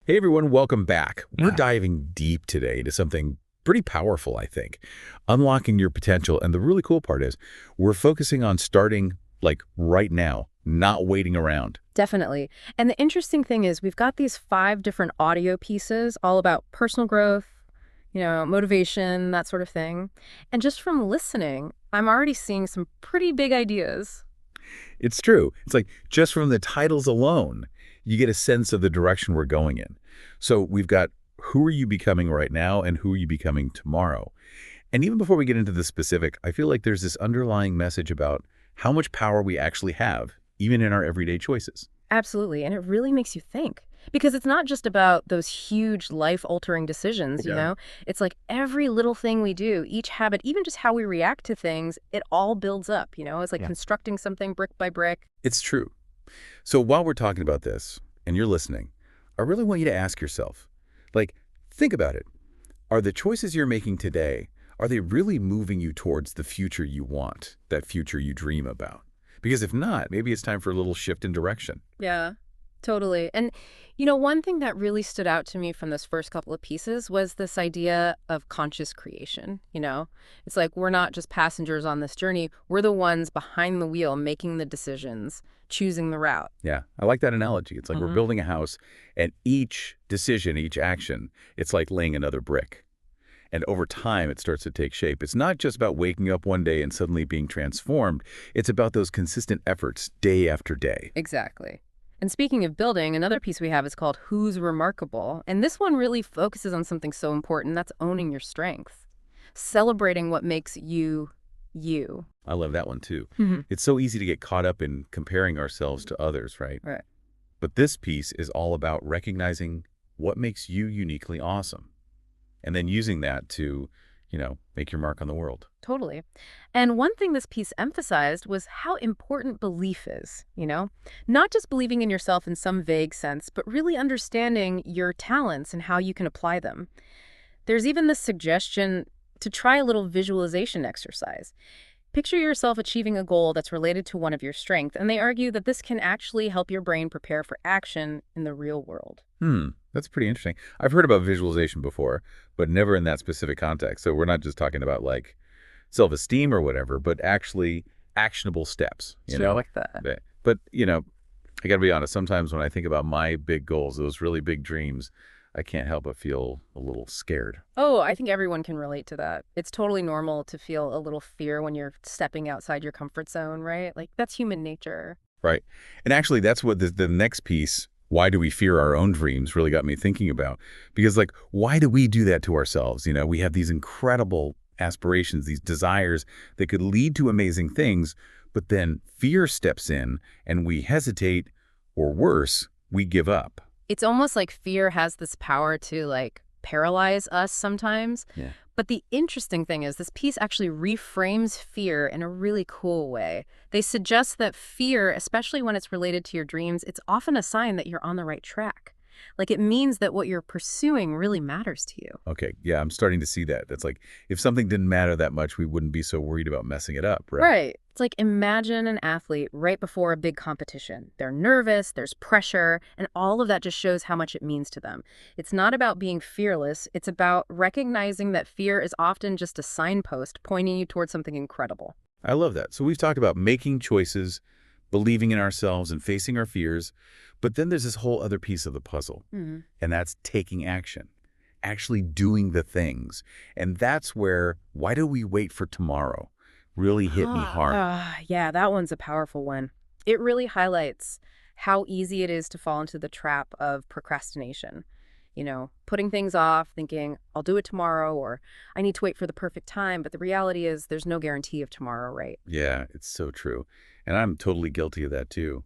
Hey everyone, welcome back. We're Yeah. diving deep today into something pretty powerful, I think. Unlocking your potential. And the really cool part is we're focusing on starting like right now, not waiting around. Definitely. And the interesting thing is we've got these 5 different audio pieces all about personal growth, motivation, that sort of thing. And just from listening, I'm already seeing some pretty big ideas. It's true. It's like just from the titles alone, you get a sense of the direction we're going in. So we've got who are you becoming right now and who are you becoming tomorrow? And even before we get into the specific, I feel like there's this underlying message about how much power we actually have, even in our everyday choices. Absolutely. And it really makes you think. Because it's not just about those huge life-altering decisions, you Yeah. know? It's like every little thing we do, each habit, even just how we react to things, it all builds up, you know? It's like Yeah. constructing something brick by brick. It's true. So while we're talking about this and you're listening, I really want you to ask yourself, like, think about it. Are the choices you're making today, are they really moving you towards the future you want, that future you dream about? Because if not, maybe it's time for a little shift in direction. Yeah, totally. And, one thing that really stood out to me from this first couple of pieces was this idea of conscious creation. It's like we're not just passengers on this journey, we're the ones behind the wheel making the decisions, choosing the route. Yeah, I like that analogy. It's like we're Hmm. building a house, and each decision, each action, it's like laying another brick. And over time, it starts to take shape. It's not just about waking up one day and suddenly being transformed. It's about those consistent efforts day after day. Exactly. And speaking of building, another piece we have is called Who's Remarkable. And this one really focuses on something so important, that's owning your strengths, celebrating what makes you, you. I love that one too. Mhm. It's so easy to get caught up in comparing ourselves to others, right? Right. But this piece is all about recognizing what makes you uniquely awesome and then using that to, make your mark on the world. Totally. And one thing this piece emphasized was how important belief is. Not just believing in yourself in some vague sense, but really understanding your talents and how you can apply them. There's even this suggestion to try a little visualization exercise. Picture yourself achieving a goal that's related to one of your strengths, and they argue that this can actually help your brain prepare for action in the real world. That's pretty interesting. I've heard about visualization before, but never in that specific context. So we're not just talking about like self-esteem or whatever, but actually actionable steps, Sure, like that. But I got to be honest, sometimes when I think about my big goals, those really big dreams, I can't help but feel a little scared. Oh, I think everyone can relate to that. It's totally normal to feel a little fear when you're stepping outside your comfort zone, right? Like, that's human nature. Right. And actually, that's what the next piece, why do we fear our own dreams, really got me thinking about. Because, like, why do we do that to ourselves? We have these incredible aspirations, these desires that could lead to amazing things, but then fear steps in and we hesitate, or worse, we give up. It's almost like fear has this power to, like, paralyze us sometimes. Yeah. But the interesting thing is this piece actually reframes fear in a really cool way. They suggest that fear, especially when it's related to your dreams, it's often a sign that you're on the right track. Like, it means that what you're pursuing really matters to you. Okay. Yeah, I'm starting to see that. That's like, if something didn't matter that much, we wouldn't be so worried about messing it up, right? Right. It's like imagine an athlete right before a big competition. They're nervous, there's pressure, and all of that just shows how much it means to them. It's not about being fearless, it's about recognizing that fear is often just a signpost pointing you towards something incredible. I love that. So we've talked about making choices, believing in ourselves and facing our fears, but then there's this whole other piece of the puzzle, Mhm. and that's taking action, actually doing the things. And that's where, why do we wait for tomorrow? Really hit me hard. Yeah, that one's a powerful one. It really highlights how easy it is to fall into the trap of procrastination. Putting things off, thinking, I'll do it tomorrow, or I need to wait for the perfect time. But the reality is, there's no guarantee of tomorrow, right? Yeah, it's so true. And I'm totally guilty of that too.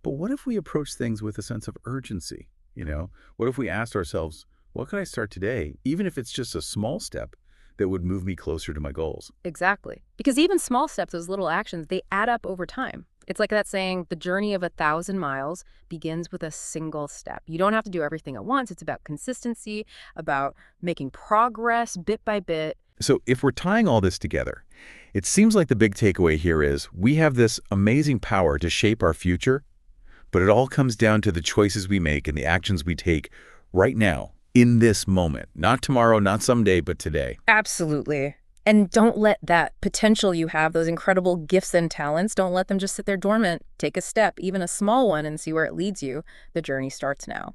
But what if we approach things with a sense of urgency? What if we asked ourselves, what can I start today, even if it's just a small step that would move me closer to my goals? Exactly. Because even small steps, those little actions, they add up over time. It's like that saying, the journey of 1,000 miles begins with a single step. You don't have to do everything at once. It's about consistency, about making progress bit by bit. So if we're tying all this together, it seems like the big takeaway here is we have this amazing power to shape our future, but it all comes down to the choices we make and the actions we take right now, in this moment. Not tomorrow, not someday, but today. Absolutely. And don't let that potential you have, those incredible gifts and talents, don't let them just sit there dormant. Take a step, even a small one, and see where it leads you. The journey starts now.